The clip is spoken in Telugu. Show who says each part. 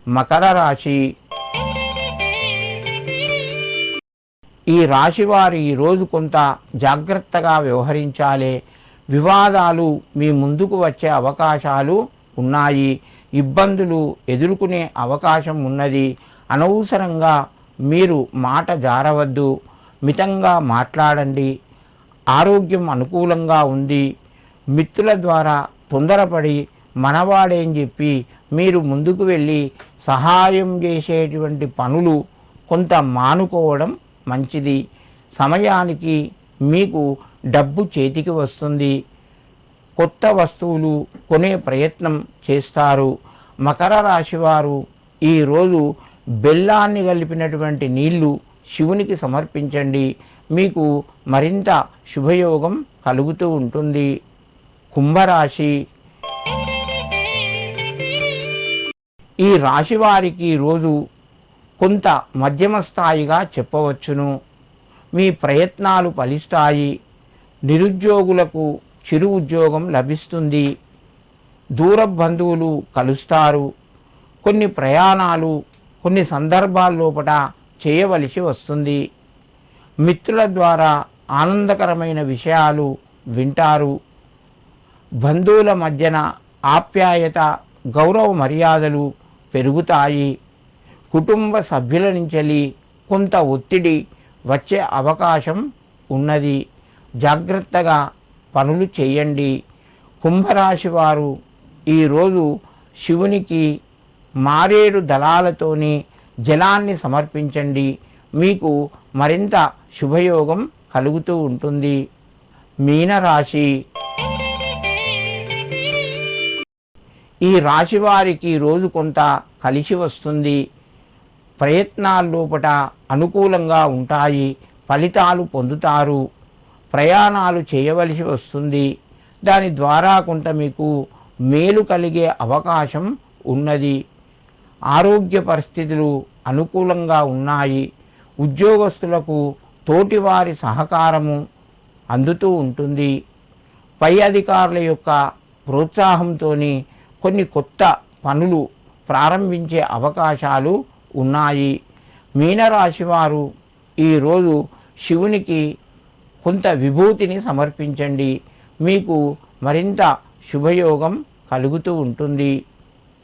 Speaker 1: మకర రాశి. ఈ రాశి వారు ఈరోజు కొంత జాగ్రత్తగా వ్యవహరించాలి. వివాదాలు మీ ముందుకు వచ్చే అవకాశాలు ఉన్నాయి. ఇబ్బందులు ఎదుర్కొనే అవకాశం ఉన్నది. అనవసరంగా మీరు మాట జారవద్దు. మితంగా మాట్లాడండి. ఆరోగ్యం అనుకూలంగా ఉంది. మిత్రుల ద్వారా తొందరపడి మనవాడేని చెప్పి మీరు ముందుకు వెళ్ళి సహాయం చేసేటువంటి పనులు కొంత మానుకోవడం మంచిది. సమయానికి మీకు డబ్బు చేతికి వస్తుంది. కొత్త వస్తువులు కొనే ప్రయత్నం చేస్తారు. మకర రాశి వారు ఈరోజు బెల్లాన్ని కలిపినటువంటి నీళ్లు శివునికి సమర్పించండి. మీకు మరింత శుభయోగం కలుగుతూ ఉంటుంది. కుంభరాశి. ఈ రాశి వారికి రోజు కొంత మధ్యమ స్థాయిగా చెప్పవచ్చును. మీ ప్రయత్నాలు ఫలిస్తాయి. నిరుద్యోగులకు చిరు ఉద్యోగం లభిస్తుంది. దూర బంధువులు కలుస్తారు. కొన్ని ప్రయాణాలు కొన్ని సందర్భాల్లోపట చేయవలసి వస్తుంది. మిత్రుల ద్వారా ఆనందకరమైన విషయాలు వింటారు. బంధువుల మధ్యన ఆప్యాయత గౌరవ మర్యాదలు పెరుగుతాయి. కుటుంబ సభ్యుల నుంచి కొంత ఒత్తిడి వచ్చే అవకాశం ఉన్నది. జాగ్రత్తగా పనులు చేయండి. కుంభరాశి వారు ఈరోజు శివునికి మారేడు దళాలతోని జలాన్ని సమర్పించండి. మీకు మరింత శుభయోగం కలుగుతూ ఉంటుంది. మీనరాశి. ఈ రాశి వారికి రోజు కొంత కలిసి వస్తుంది. ప్రయత్నాల్లోపట అనుకూలంగా ఉంటాయి. ఫలితాలు పొందుతారు. ప్రయాణాలు చేయవలసి వస్తుంది. దాని ద్వారా కొంత మీకు మేలు కలిగే అవకాశం ఉన్నది. ఆరోగ్య పరిస్థితులు అనుకూలంగా ఉన్నాయి. ఉద్యోగస్తులకు తోటివారి సహకారము అందుతూ ఉంటుంది. పై అధికారుల యొక్క ప్రోత్సాహంతో కొన్ని కొత్త పనులు ప్రారంభించే అవకాశాలు ఉన్నాయి. మీనరాశి వారు ఈరోజు శివునికి కొంత విభూతిని సమర్పించండి. మీకు మరింత శుభయోగం కలుగుతూ ఉంటుంది.